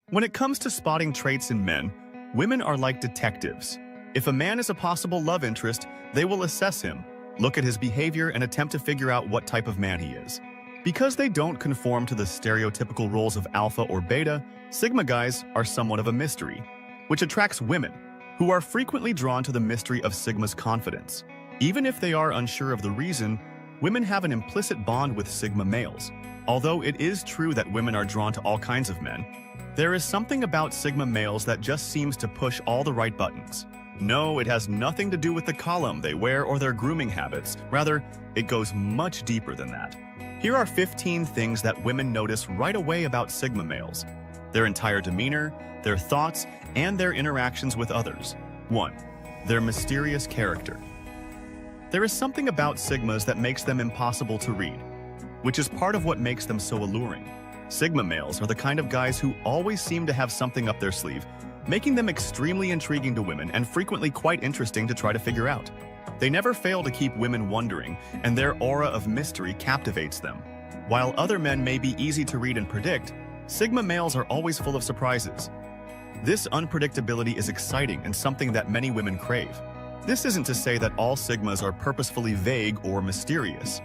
When it comes to spotting traits in men, women are like detectives. If a man is a possible love interest, they will assess him, look at his behavior, and attempt to figure out what type of man he is. Because they don't conform to the stereotypical roles of alpha or beta, Sigma guys are somewhat of a mystery, which attracts women, who are frequently drawn to the mystery of Sigma's confidence. Even if they are unsure of the reason, women have an implicit bond with Sigma males. Although it is true that women are drawn to all kinds of men, there is something about Sigma males that just seems to push all the right buttons. No, it has nothing to do with the column they wear or their grooming habits. Rather, it goes much deeper than that. Here are 15 things that women notice right away about Sigma males: their entire demeanor, their thoughts, and their interactions with others. 1. Their mysterious character. There is something about Sigmas that makes them impossible to read, which is part of what makes them so alluring. Sigma males are the kind of guys who always seem to have something up their sleeve, making them extremely intriguing to women and frequently quite interesting to try to figure out. They never fail to keep women wondering, and their aura of mystery captivates them. While other men may be easy to read and predict, Sigma males are always full of surprises. This unpredictability is exciting and something that many women crave. This isn't to say that all Sigmas are purposefully vague or mysterious.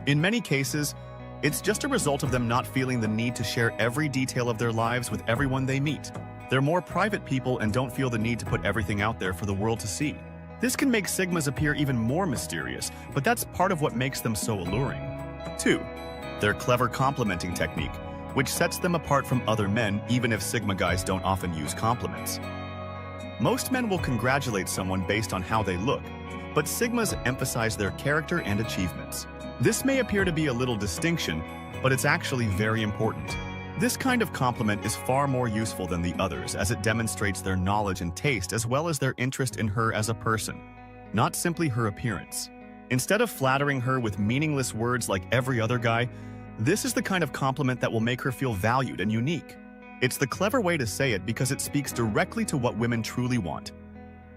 In many cases, it's just a result of them not feeling the need to share every detail of their lives with everyone they meet. They're more private people and don't feel the need to put everything out there for the world to see. This can make Sigmas appear even more mysterious, but that's part of what makes them so alluring. 2. Their clever complimenting technique, which sets them apart from other men even if Sigma guys don't often use compliments. Most men will congratulate someone based on how they look, but Sigmas emphasize their character and achievements. This may appear to be a little distinction, but it's actually very important. This kind of compliment is far more useful than the others, as it demonstrates their knowledge and taste as well as their interest in her as a person, not simply her appearance. Instead of flattering her with meaningless words like every other guy, this is the kind of compliment that will make her feel valued and unique. It's the clever way to say it because it speaks directly to what women truly want: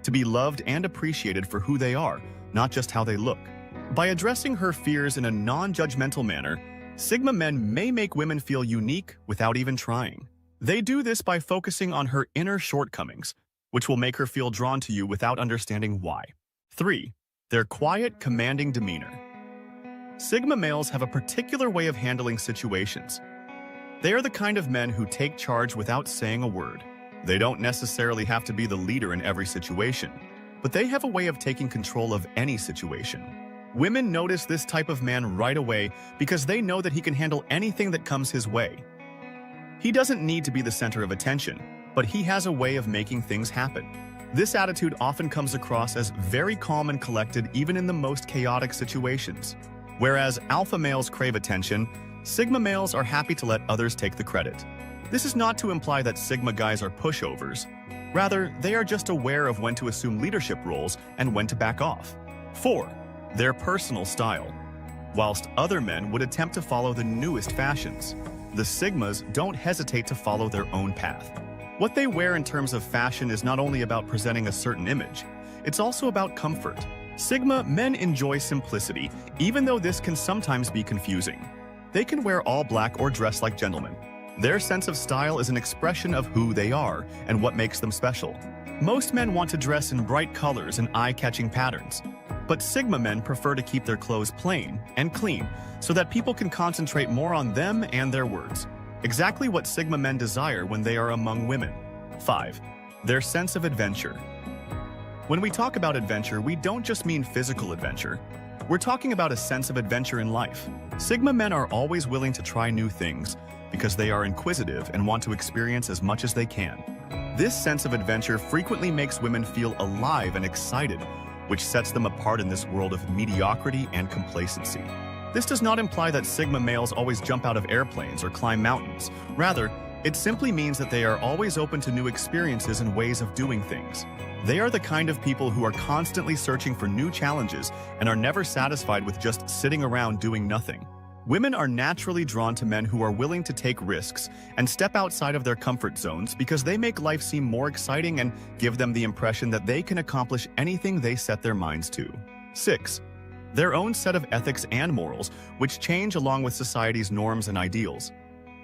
to be loved and appreciated for who they are, not just how they look. By addressing her fears in a non-judgmental manner, Sigma men may make women feel unique without even trying. They do this by focusing on her inner shortcomings, which will make her feel drawn to you without understanding why. 3. Their quiet, commanding demeanor. Sigma males have a particular way of handling situations. They are the kind of men who take charge without saying a word. They don't necessarily have to be the leader in every situation, but they have a way of taking control of any situation. Women notice this type of man right away because they know that he can handle anything that comes his way. He doesn't need to be the center of attention, but he has a way of making things happen. This attitude often comes across as very calm and collected even in the most chaotic situations. Whereas alpha males crave attention, Sigma males are happy to let others take the credit. This is not to imply that Sigma guys are pushovers. Rather, they are just aware of when to assume leadership roles and when to back off. 4. Their personal style. Whilst other men would attempt to follow the newest fashions, the Sigmas don't hesitate to follow their own path. What they wear in terms of fashion is not only about presenting a certain image, it's also about comfort. Sigma men enjoy simplicity, even though this can sometimes be confusing. They can wear all black or dress like gentlemen. Their sense of style is an expression of who they are and what makes them special. Most men want to dress in bright colors and eye-catching patterns, but Sigma men prefer to keep their clothes plain and clean so that people can concentrate more on them and their words. Exactly what Sigma men desire when they are among women. 5. Their sense of adventure. When we talk about adventure, we don't just mean physical adventure. We're talking about a sense of adventure in life. Sigma men are always willing to try new things because they are inquisitive and want to experience as much as they can. This sense of adventure frequently makes women feel alive and excited, which sets them apart in this world of mediocrity and complacency. This does not imply that Sigma males always jump out of airplanes or climb mountains. Rather, it simply means that they are always open to new experiences and ways of doing things. They are the kind of people who are constantly searching for new challenges and are never satisfied with just sitting around doing nothing. Women are naturally drawn to men who are willing to take risks and step outside of their comfort zones because they make life seem more exciting and give them the impression that they can accomplish anything they set their minds to. 6. Their own set of ethics and morals, which change along with society's norms and ideals.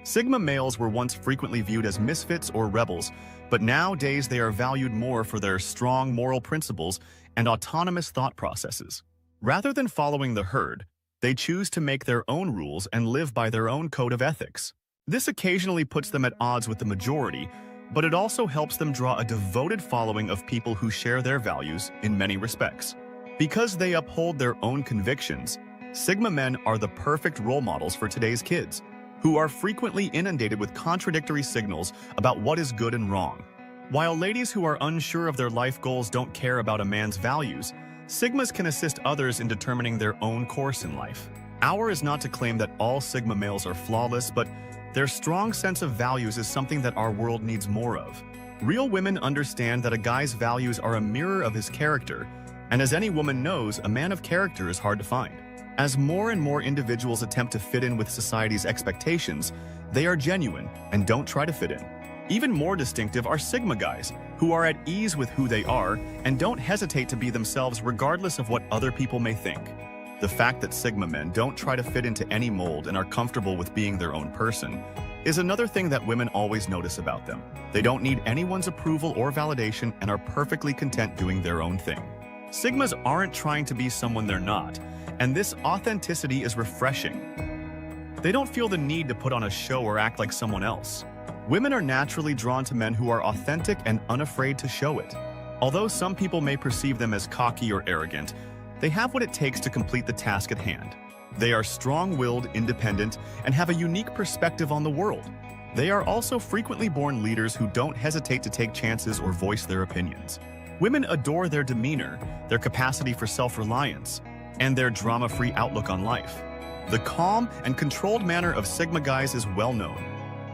Sigma males were once frequently viewed as misfits or rebels, but nowadays they are valued more for their strong moral principles and autonomous thought processes. Rather than following the herd, they choose to make their own rules and live by their own code of ethics. This occasionally puts them at odds with the majority, but it also helps them draw a devoted following of people who share their values in many respects. Because they uphold their own convictions, Sigma men are the perfect role models for today's kids, who are frequently inundated with contradictory signals about what is good and wrong. While ladies who are unsure of their life goals don't care about a man's values, Sigmas can assist others in determining their own course in life. Our is not to claim that all Sigma males are flawless, but their strong sense of values is something that our world needs more of. Real women understand that a guy's values are a mirror of his character, and as any woman knows, a man of character is hard to find. As more and more individuals attempt to fit in with society's expectations, they are genuine and don't try to fit in. Even more distinctive are Sigma guys, who are at ease with who they are and don't hesitate to be themselves regardless of what other people may think. The fact that Sigma men don't try to fit into any mold and are comfortable with being their own person is another thing that women always notice about them. They don't need anyone's approval or validation and are perfectly content doing their own thing. Sigmas aren't trying to be someone they're not, and this authenticity is refreshing. They don't feel the need to put on a show or act like someone else. Women are naturally drawn to men who are authentic and unafraid to show it. Although some people may perceive them as cocky or arrogant, they have what it takes to complete the task at hand. They are strong-willed, independent, and have a unique perspective on the world. They are also frequently born leaders who don't hesitate to take chances or voice their opinions. Women adore their demeanor, their capacity for self-reliance, and their drama-free outlook on life. The calm and controlled manner of Sigma guys is well known.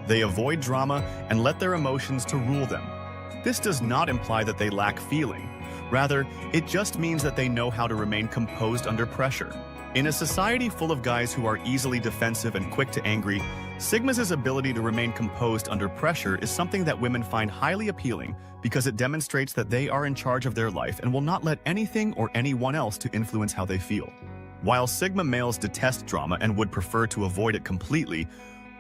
They avoid drama and let their emotions to rule them. This does not imply that they lack feeling. Rather, it just means that they know how to remain composed under pressure. In a society full of guys who are easily defensive and quick to angry, Sigma's ability to remain composed under pressure is something that women find highly appealing because it demonstrates that they are in charge of their life and will not let anything or anyone else to influence how they feel. While Sigma males detest drama and would prefer to avoid it completely,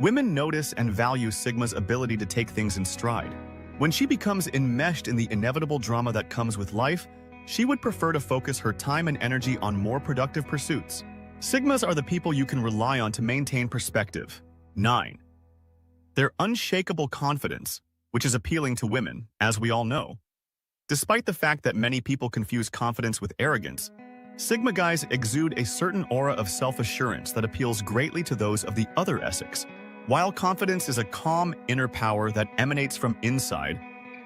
women notice and value Sigma's ability to take things in stride. When she becomes enmeshed in the inevitable drama that comes with life, she would prefer to focus her time and energy on more productive pursuits. Sigmas are the people you can rely on to maintain perspective. 9. Their unshakable confidence, which is appealing to women, as we all know. Despite the fact that many people confuse confidence with arrogance, Sigma guys exude a certain aura of self-assurance that appeals greatly to those of the other Essex. While confidence is a calm inner power that emanates from inside,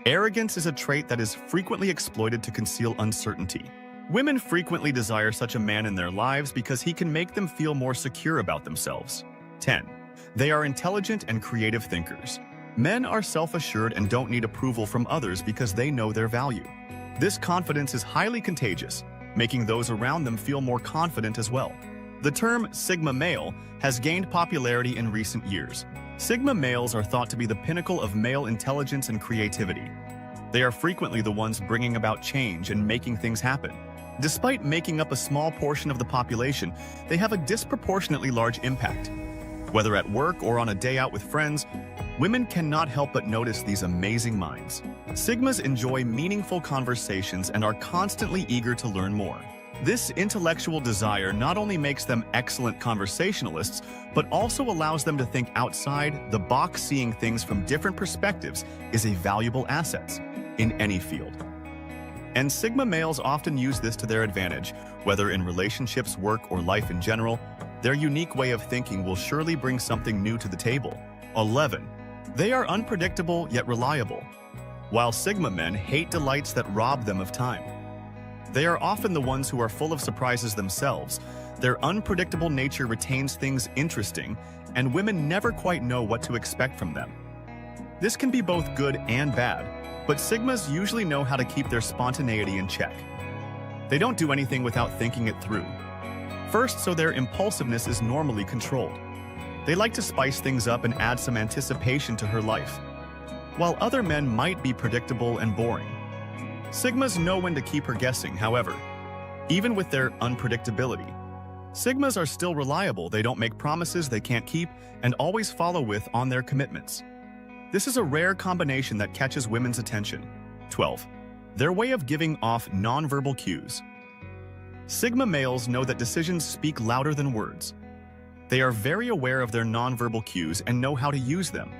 arrogance is a trait that is frequently exploited to conceal uncertainty. Women frequently desire such a man in their lives because he can make them feel more secure about themselves. 10. They are intelligent and creative thinkers. Men are self-assured and don't need approval from others because they know their value. This confidence is highly contagious, making those around them feel more confident as well. The term Sigma male has gained popularity in recent years. Sigma males are thought to be the pinnacle of male intelligence and creativity. They are frequently the ones bringing about change and making things happen. Despite making up a small portion of the population, they have a disproportionately large impact. Whether at work or on a day out with friends, women cannot help but notice these amazing minds. Sigmas enjoy meaningful conversations and are constantly eager to learn more. This intellectual desire not only makes them excellent conversationalists, but also allows them to think outside the box. Seeing things from different perspectives is a valuable asset in any field. And Sigma males often use this to their advantage, whether in relationships, work, or life in general. Their unique way of thinking will surely bring something new to the table. 11. They are unpredictable yet reliable. While Sigma men hate delights that rob them of time, they are often the ones who are full of surprises themselves. Their unpredictable nature retains things interesting, and women never quite know what to expect from them. This can be both good and bad, but Sigmas usually know how to keep their spontaneity in check. They don't do anything without thinking it through. First, so their impulsiveness is normally controlled. They like to spice things up and add some anticipation to her life. While other men might be predictable and boring, Sigmas know when to keep her guessing. However, even with their unpredictability, Sigmas are still reliable, they don't make promises they can't keep, and always follow with on their commitments. This is a rare combination that catches women's attention. 12. Their way of giving off nonverbal cues. Sigma males know that decisions speak louder than words. They are very aware of their nonverbal cues and know how to use them.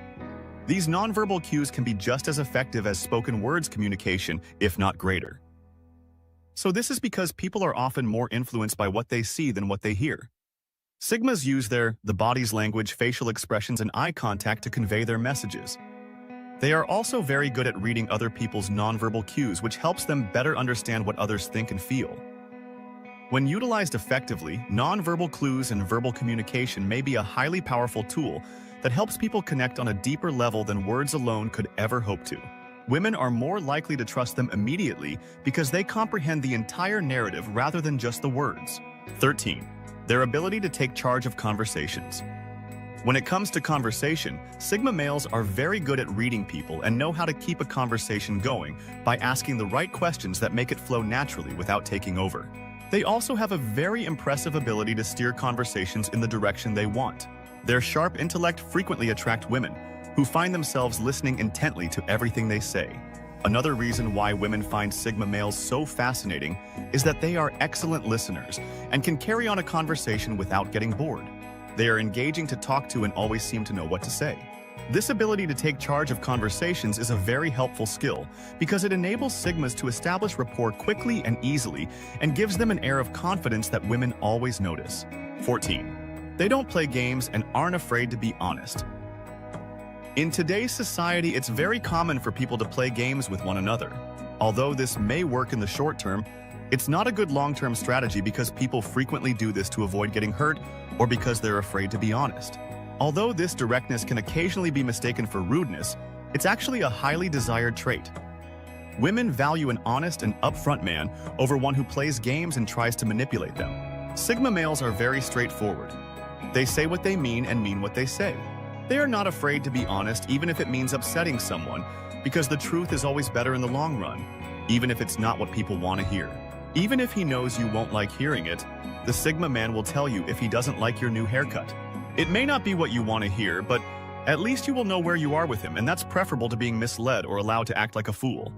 These nonverbal cues can be just as effective as spoken words communication, if not greater. So this is because people are often more influenced by what they see than what they hear. Sigmas use the body's language, facial expressions, and eye contact to convey their messages. They are also very good at reading other people's nonverbal cues, which helps them better understand what others think and feel. When utilized effectively, nonverbal clues and verbal communication may be a highly powerful tool that helps people connect on a deeper level than words alone could ever hope to. Women are more likely to trust them immediately because they comprehend the entire narrative rather than just the words. 13. Their ability to take charge of conversations. When it comes to conversation, Sigma males are very good at reading people and know how to keep a conversation going by asking the right questions that make it flow naturally without taking over. They also have a very impressive ability to steer conversations in the direction they want. Their sharp intellect frequently attracts women, who find themselves listening intently to everything they say. Another reason why women find Sigma males so fascinating is that they are excellent listeners and can carry on a conversation without getting bored. They are engaging to talk to and always seem to know what to say. This ability to take charge of conversations is a very helpful skill because it enables Sigmas to establish rapport quickly and easily and gives them an air of confidence that women always notice. 14. They don't play games and aren't afraid to be honest. In today's society, it's very common for people to play games with one another. Although this may work in the short term, it's not a good long-term strategy because people frequently do this to avoid getting hurt or because they're afraid to be honest. Although this directness can occasionally be mistaken for rudeness, it's actually a highly desired trait. Women value an honest and upfront man over one who plays games and tries to manipulate them. Sigma males are very straightforward. They say what they mean and mean what they say. They are not afraid to be honest even if it means upsetting someone, because the truth is always better in the long run, even if it's not what people want to hear. Even if he knows you won't like hearing it, the Sigma man will tell you if he doesn't like your new haircut. It may not be what you want to hear, but at least you will know where you are with him, and that's preferable to being misled or allowed to act like a fool.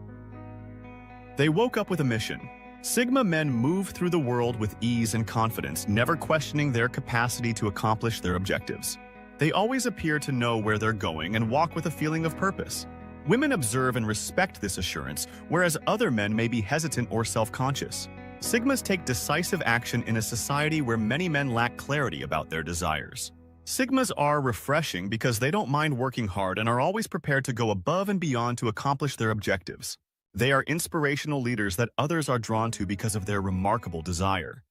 They woke up with a mission. Sigma men move through the world with ease and confidence, never questioning their capacity to accomplish their objectives. They always appear to know where they're going and walk with a feeling of purpose. Women observe and respect this assurance, whereas other men may be hesitant or self-conscious. Sigmas take decisive action in a society where many men lack clarity about their desires. Sigmas are refreshing because they don't mind working hard and are always prepared to go above and beyond to accomplish their objectives. They are inspirational leaders that others are drawn to because of their remarkable desire.